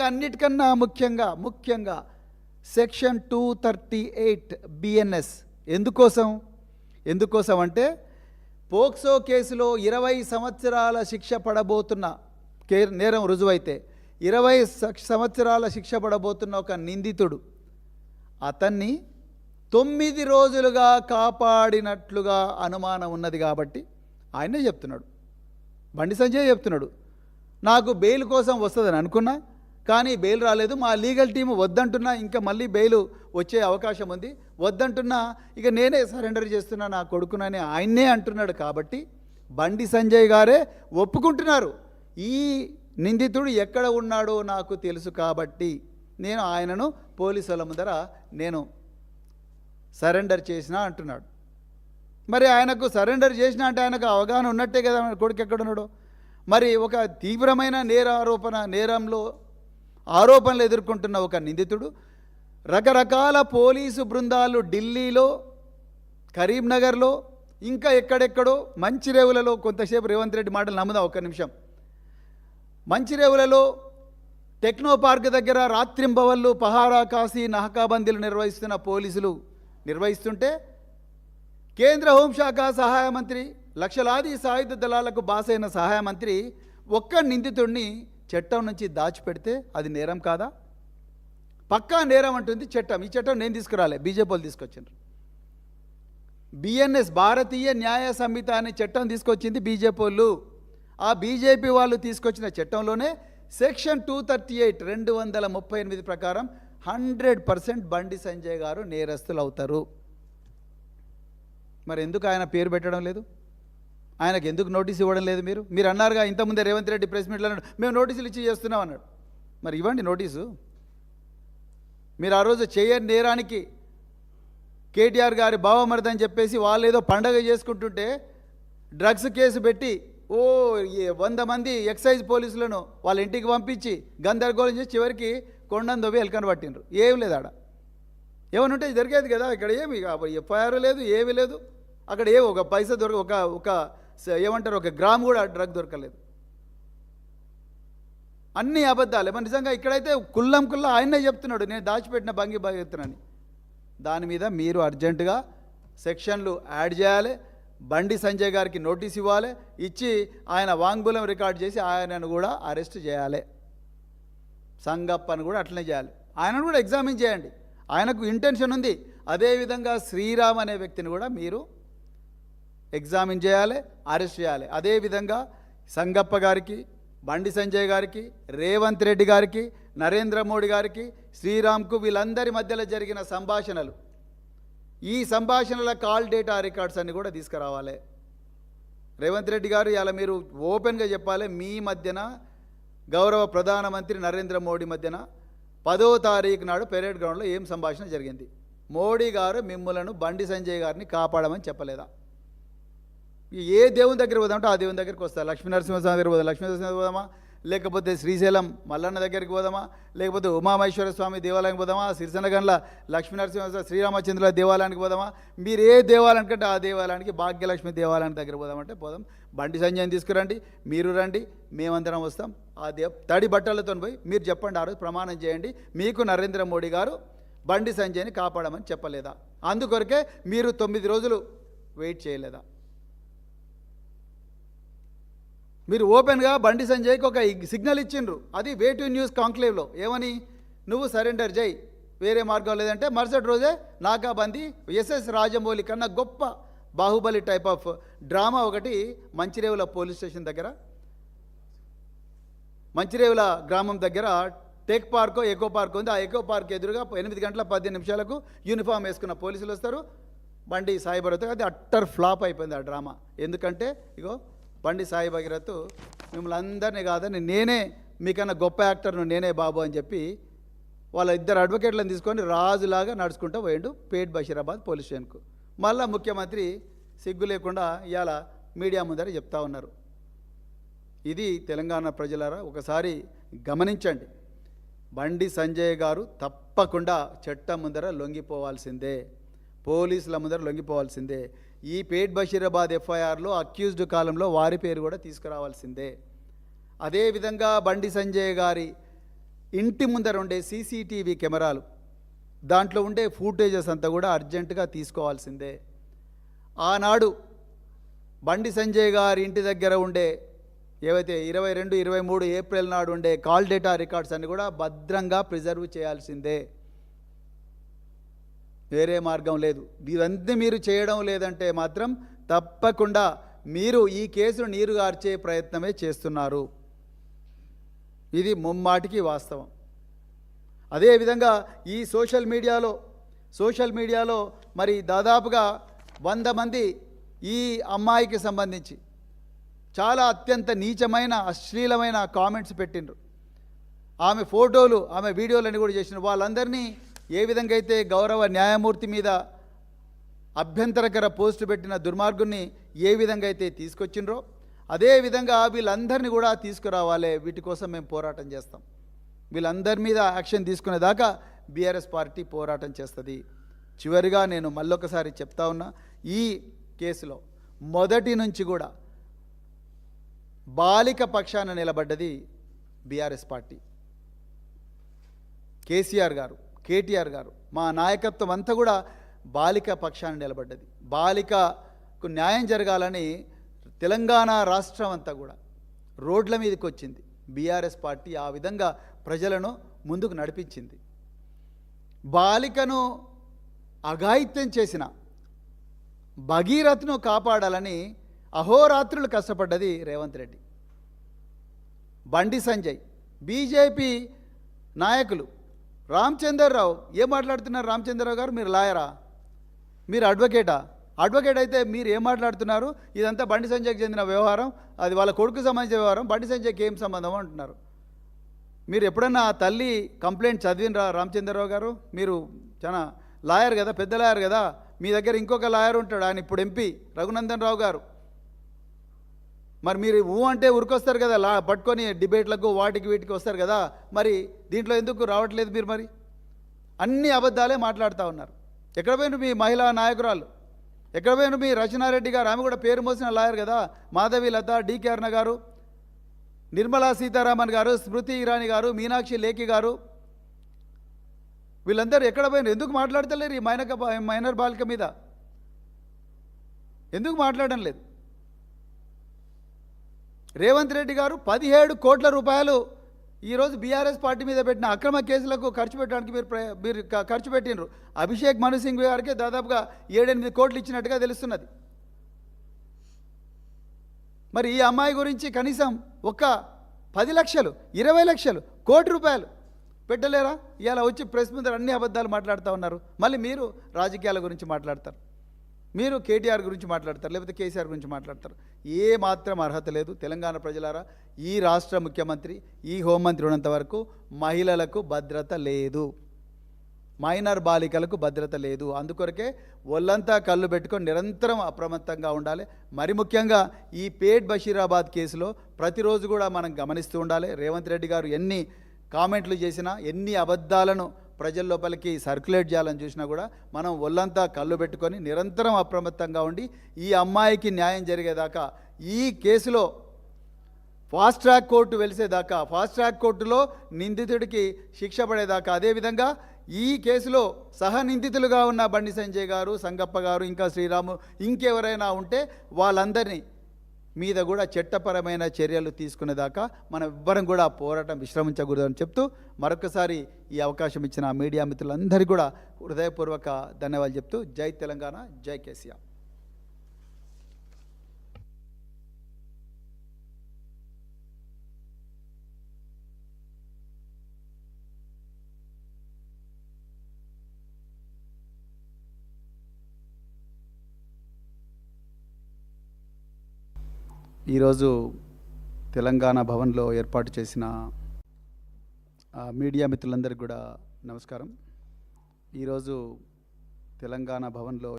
అన్నిటికన్నా ముఖ్యంగా section 238 BNS ఎందుకోసం అంటే పోక్సో కేసులో 20 సంవత్సరాల శిక్ష పడబోతున్న నేరం రుజువైతే 20 సంవత్సరాల శిక్ష పడబోతున్న ఒక నిందితుడు అతన్ని 9 రోజులుగా కాపాడినట్లుగా అనుమానం ఉన్నది కాబట్టి ఆయనే చెప్తున్నాడు, బండి సంజయ్ చెప్తున్నాడు, నాకు బెయిల్ కోసం వస్తుందని అనుకున్నా కానీ బెయిల్ రాలేదు, మా లీగల్ టీము వద్దంటున్నా, ఇంకా మళ్ళీ బెయిల్ వచ్చే అవకాశం ఉంది, వద్దంటున్నా, ఇక నేనే సరెండర్ చేస్తున్నా నా కొడుకునని ఆయన్నే అంటున్నాడు. కాబట్టి బండి సంజయ్ గారే ఒప్పుకుంటున్నారు, ఈ నిందితుడు ఎక్కడ ఉన్నాడో నాకు తెలుసు కాబట్టి నేను ఆయనను పోలీసుల ముందర నేను సరెండర్ చేసిన అంటున్నాడు. మరి ఆయనకు సరెండర్ చేసిన అంటే ఆయనకు అవగాహన ఉన్నట్టే కదా కొడుకు ఎక్కడున్నాడో. మరి ఒక తీవ్రమైన నేరంలో ఆరోపణలు ఎదుర్కొంటున్న ఒక నిందితుడు రకరకాల పోలీసు బృందాలు ఢిల్లీలో, కరీంనగర్లో, ఇంకా ఎక్కడెక్కడో, మంచిరేవులలో, కొంతసేపు రేవంత్ రెడ్డి మాటలు నమ్ముదాం ఒక్క నిమిషం, మంచిరేవులలో టెక్నో పార్క్ దగ్గర రాత్రింబవళ్ళు పహారా కాసి నహకాబందీలు నిర్వహిస్తున్న పోలీసులు నిర్వహిస్తుంటే కేంద్ర హోంశాఖ సహాయ మంత్రి, లక్షలాది సాయుధ దళాలకు బాసైన సహాయ మంత్రి ఒక్క నిందితుడిని చట్టం నుంచి దాచిపెడితే అది నేరం కాదా? పక్కా నేరం అంటుంది చట్టం. ఈ చట్టం నేను తీసుకురాలే, బీజేపీ వాళ్ళు తీసుకొచ్చారు. బిఎన్ఎస్ భారతీయ న్యాయ సంహిత అనే చట్టం తీసుకొచ్చింది బీజేపీ వాళ్ళు. ఆ బీజేపీ వాళ్ళు తీసుకొచ్చిన చట్టంలోనే సెక్షన్ 238 238 ప్రకారం 100% బండి సంజయ్ గారు నేరస్తులు అవుతారు. మరి ఎందుకు ఆయన పేరు పెట్టడం లేదు? ఆయనకు ఎందుకు నోటీస్ ఇవ్వడం లేదు? మీరు అన్నారుగా ఇంతకుముందే రేవంత్ రెడ్డి ప్రెస్ మీట్లో అన్నాడు, మేము నోటీసులు ఇచ్చి చేస్తున్నాం అన్నాడు. మరి ఇవ్వండి నోటీసు. మీరు ఆ రోజు చేయని నేరానికి కేటీఆర్ గారి బావమరిది అని చెప్పేసి వాళ్ళు ఏదో పండగ చేసుకుంటుంటే డ్రగ్స్ కేసు పెట్టి 100 మంది ఎక్సైజ్ పోలీసులను వాళ్ళ ఇంటికి పంపించి గందరగోళం చేసి చివరికి కొండను దొవ్వి ఎలకను పట్టిండ్రు. ఏం లేదు ఆడ, ఏమని ఉంటే జరిగేది కదా. ఇక్కడ ఏమి ఎఫ్ఐఆర్ లేదు, ఏమీ లేదు. అక్కడ ఒక పైసా ఒక ఏమంటారు, ఒక గ్రామ్ కూడా డ్రగ్ దొరకలేదు. అన్నీ అబద్ధాలే. మరి నిజంగా ఇక్కడైతే కుల్లా ఆయనే చెప్తున్నాడు, నేను దాచిపెట్టిన బంగి చెప్తున్నాను. దాని మీద మీరు అర్జెంటుగా సెక్షన్లు యాడ్ చేయాలి, బండి సంజయ్ గారికి నోటీస్ ఇవ్వాలి, ఇచ్చి ఆయన వాంగ్మూలం రికార్డ్ చేసి ఆయనను కూడా అరెస్ట్ చేయాలి. సంగప్పను కూడా అట్లనే చేయాలి, ఆయనను కూడా ఎగ్జామిన్ చేయండి. ఆయనకు ఇంటెన్షన్ ఉంది. అదేవిధంగా శ్రీరామ్ అనే వ్యక్తిని కూడా మీరు ఎగ్జామిన్ చేయాలి, అరెస్ట్ చేయాలి. అదేవిధంగా సంగప్ప గారికి, బండి సంజయ్ గారికి, రేవంత్ రెడ్డి గారికి, నరేంద్ర మోడీ గారికి, శ్రీరామ్కు వీళ్ళందరి మధ్యలో జరిగిన సంభాషణలు, ఈ సంభాషణల కాల్ డేటా రికార్డ్స్ అన్ని కూడా తీసుకురావాలి. రేవంత్ రెడ్డి గారు ఇలా మీరు ఓపెన్గా చెప్పాలి, మీ మధ్యన గౌరవ ప్రధానమంత్రి నరేంద్ర మోడీ మధ్యన 10వ తారీఖు నాడు పెరేడ్ గ్రౌండ్లో ఏం సంభాషణ జరిగింది? మోడీ గారు మిమ్మలను బండి సంజయ్ గారిని కాపాడమని చెప్పలేదా? ఏ దేవుని దగ్గర పోదామంటే ఆ దేవుని దగ్గరికి వస్తా, లక్ష్మీనరసింహస్వామి దగ్గర పోదాం, లక్ష్మీనరసింహ పోదామా, లేకపోతే శ్రీశైలం మల్లన్న దగ్గరికి పోదామా, లేకపోతే ఉమామహేశ్వర స్వామి దేవాలయానికి పోదామా, సిరిసనగండ్ల లక్ష్మీనరసింహ శ్రీరామచంద్రుల దేవాలయానికి పోదామా, మీరు ఏ దేవాలయానికి అంటే ఆ దేవాలయానికి, భాగ్యలక్ష్మి దేవాలయానికి దగ్గర పోదామంటే పోదాం. బండి సంజయ్ని తీసుకురండి, మీరు రండి, మేమందరం వస్తాం. ఆ తడి బట్టలతో పోయి మీరు చెప్పండి, ఆ రోజు ప్రమాణం చేయండి, మీకు నరేంద్ర మోడీ గారు బండి సంజయ్ని కాపాడమని చెప్పలేదా? అందుకొరకే మీరు 9 రోజులు వెయిట్ చేయలేదా? మీరు ఓపెన్గా బండి సంజయ్కి ఒక సిగ్నల్ ఇచ్చిండ్రు, అది వే టు న్యూస్ కాంక్లేవ్లో. ఏమని? నువ్వు సరెండర్ చేయి, వేరే మార్గం లేదంటే మరుసటి రోజే నాకాబందీ ఎస్ఎస్ రాజమౌళి కన్నా గొప్ప బాహుబలి టైప్ ఆఫ్ డ్రామా ఒకటి మంచిరేవుల పోలీస్ స్టేషన్ దగ్గర, మంచిరేవుల గ్రామం దగ్గర టెక్ పార్కో ఎకో పార్క్ ఉంది. ఆ ఎకో పార్క్ ఎదురుగా 8 గంటల 15 నిమిషాలకు యూనిఫామ్ వేసుకున్న పోలీసులు వస్తారు, బండి సాయి భగీరథ్. అది అట్టర్ ఫ్లాప్ అయిపోయింది ఆ డ్రామా. ఎందుకంటే ఇగో బండి సాయి భగీరథ్ మిమ్మల్ని అందరినీ కాదని నేనే మీకన్నా గొప్ప యాక్టర్ను నేనే బాబు అని చెప్పి వాళ్ళ 2 అడ్వకేట్లను తీసుకొని రాజులాగా నడుచుకుంటూ పోయిండు పేట్ బషీరాబాద్ పోలీస్ స్టేషన్కు. మళ్ళా ముఖ్యమంత్రి సిగ్గు లేకుండా ఇవాళ మీడియా ముందర చెప్తా ఉన్నారు. ఇది తెలంగాణ ప్రజలారా ఒకసారి గమనించండి, బండి సంజయ్ గారు తప్పకుండా చట్టం ముందర లొంగిపోవాల్సిందే, పోలీసుల ముందర లొంగిపోవాల్సిందే. ఈ పేట్ బషీరాబాద్ ఎఫ్ఐఆర్లో అక్యూజ్డ్ కాలంలో వారి పేరు కూడా తీసుకురావాల్సిందే. అదేవిధంగా బండి సంజయ్ గారి ఇంటి ముందర ఉండే సీసీటీవీ కెమెరాలు, దాంట్లో ఉండే ఫూటేజెస్ అంతా కూడా అర్జెంటుగా తీసుకోవాల్సిందే. ఆనాడు బండి సంజయ్ గారి ఇంటి దగ్గర ఉండే ఏవైతే 22, 23 ఏప్రిల్ నాడు ఉండే కాల్ డేటా రికార్డ్స్ అన్ని కూడా భద్రంగా ప్రిజర్వ్ చేయాల్సిందే. వేరే మార్గం లేదు. ఇవన్నీ మీరు చేయడం లేదంటే మాత్రం తప్పకుండా మీరు ఈ కేసును నీరుగార్చే ప్రయత్నమే చేస్తున్నారు. ఇది ముమ్మాటికి వాస్తవం. అదేవిధంగా ఈ సోషల్ మీడియాలో మరి దాదాపుగా 100 మంది ఈ అమ్మాయికి సంబంధించి చాలా అత్యంత నీచమైన అశ్లీలమైన కామెంట్స్ పెట్టిండ్రు. ఆమె ఫోటోలు, ఆమె వీడియోలని కూడా చేసిన వాళ్ళందరినీ ఏ విధంగా అయితే గౌరవ న్యాయమూర్తి మీద అభ్యంతరకర పోస్టు పెట్టిన దుర్మార్గుని ఏ విధంగా అయితే తీసుకొచ్చిండ్రో అదేవిధంగా వీళ్ళందరినీ కూడా తీసుకురావాలి. వీటి కోసం మేము పోరాటం చేస్తాం. వీళ్ళందరి మీద యాక్షన్ తీసుకునేదాకా బీఆర్ఎస్ పార్టీ పోరాటం చేస్తుంది. చివరిగా నేను మళ్ళొకసారి చెప్తా ఉన్నా, ఈ కేసులో మొదటి నుంచి కూడా బాలిక పక్షాన నిలబడ్డది బీఆర్ఎస్ పార్టీ. కేసీఆర్ గారు, కేటీఆర్ గారు, మా నాయకత్వం అంతా కూడా బాలిక పక్షాన నిలబడ్డది. బాలికకు న్యాయం జరగాలని తెలంగాణ రాష్ట్రం అంతా కూడా రోడ్ల మీదకి వచ్చింది. బీఆర్ఎస్ పార్టీ ఆ విధంగా ప్రజలను ముందుకు నడిపించింది. బాలికను అఘాయిత్యం చేసిన భగీరథను కాపాడాలని అహోరాత్రులు కష్టపడ్డది రేవంత్ రెడ్డి. బండి సంజయ్, బీజేపీ నాయకులు, రామచంద్రరావు ఏం మాట్లాడుతున్నారు? రామచంద్రరావు గారు, మీరు లాయరా? మీరు అడ్వకేటా? అడ్వకేట్ అయితే మీరు ఏం మాట్లాడుతున్నారు? ఇదంతా బండి సంజయ్కి చెందిన వ్యవహారం, అది వాళ్ళ కొడుకు సంబంధించిన వ్యవహారం, బండి సంజయ్కి ఏం సంబంధం అంటున్నారు. మీరు ఎప్పుడన్నా ఆ తల్లి కంప్లైంట్ చదివినరా రామచంద్రరావు గారు? మీరు చాలా లాయర్ కదా, పెద్ద లాయర్ కదా, మీ దగ్గర ఇంకొక లాయర్ ఉంటాడు, ఆయన ఇప్పుడు ఎంపీ రఘునందన్ రావు గారు. మరి మీరు అంటే ఉరికొస్తారు కదా, పట్టుకొని డిబేట్లకు వాటికి వీటికి వస్తారు కదా, మరి దీంట్లో ఎందుకు రావట్లేదు మీరు? మరి అన్ని అబద్ధాలే మాట్లాడుతూ ఉన్నారు. ఎక్కడ పోయినారు మీ మహిళా నాయకురాలు? ఎక్కడ పోయినారు మీ రచనారెడ్డి గారు? ఆమె కూడా పేరు మోసిన లాయర్ కదా. మాధవి లత, డికే అరుణ గారు, నిర్మలా సీతారామన్ గారు, స్మృతి ఇరానీ గారు, మీనాక్షి లేఖి గారు, వీళ్ళందరూ ఎక్కడ పోయినారు? ఎందుకు మాట్లాడతలేరు ఈ మైనర్ బాలిక మీద? ఎందుకు మాట్లాడడం లేదు? రేవంత్ రెడ్డి గారు 17 కోట్ల రూపాయలు ఈరోజు బీఆర్ఎస్ పార్టీ మీద పెట్టిన అక్రమ కేసులకు ఖర్చు పెట్టడానికి మీరు ఖర్చు పెట్టినరు. అభిషేక్ మను సింఘ్ గారికి దాదాపుగా 7-8 కోట్లు ఇచ్చినట్టుగా తెలుస్తున్నది. మరి ఈ అమ్మాయి గురించి కనీసం ఒక 10 లక్షలు, 20 లక్షలు, కోటి రూపాయలు పెట్టలేరా? ఇవాళ వచ్చి ప్రెస్ ముందర అన్ని అబద్ధాలు మాట్లాడుతూ ఉన్నారు. మళ్ళీ మీరు రాజకీయాల గురించి మాట్లాడతారు, మీరు కేటీఆర్ గురించి మాట్లాడతారు, లేకపోతే కేసీఆర్ గురించి మాట్లాడతారు. ఏ మాత్రం అర్హత లేదు. తెలంగాణ ప్రజలారా, ఈ రాష్ట్ర ముఖ్యమంత్రి, ఈ హోంమంత్రి ఉన్నంత వరకు మహిళలకు భద్రత లేదు, మైనర్ బాలికలకు భద్రత లేదు. అందుకొరకే ఒళ్ళంతా కళ్ళు పెట్టుకొని నిరంతరం అప్రమత్తంగా ఉండాలి. మరి ముఖ్యంగా ఈ పేట్ బషీరాబాద్ కేసులో ప్రతిరోజు కూడా మనం గమనిస్తూ ఉండాలి. రేవంత్ రెడ్డి గారు ఎన్ని కామెంట్లు చేసినా, ఎన్ని అబద్ధాలను ప్రజల లోపలికి సర్క్యులేట్ చేయాలని చూసినా కూడా మనం ఒళ్ళంతా కళ్ళు పెట్టుకొని నిరంతరం అప్రమత్తంగా ఉండి ఈ అమ్మాయికి న్యాయం జరిగేదాకా, ఈ కేసులో ఫాస్ట్ ట్రాక్ కోర్టు వెలిసేదాకా, ఫాస్ట్ ట్రాక్ కోర్టులో నిందితుడికి శిక్ష పడేదాకా, అదేవిధంగా ఈ కేసులో సహనిందితులుగా ఉన్న బండి సంజయ్ గారు, సంగప్ప గారు, ఇంకా శ్రీరాము, ఇంకెవరైనా ఉంటే వాళ్ళందరినీ మీద కూడా చట్టపరమైన చర్యలు తీసుకునేదాకా మనం ఎవ్వరం కూడా పోరాటం విశ్రమించకూడదని చెప్తూ మరొకసారి ఈ అవకాశం ఇచ్చిన మీడియా మిత్రులందరికీ కూడా హృదయపూర్వక ధన్యవాదాలు చెప్తూ జై తెలంగాణ, జై కేసీఆర్. ఈరోజు తెలంగాణ భవన్లో ఏర్పాటు చేసిన మీడియా మిత్రులందరికీ కూడా నమస్కారం. ఈరోజు తెలంగాణ భవన్లో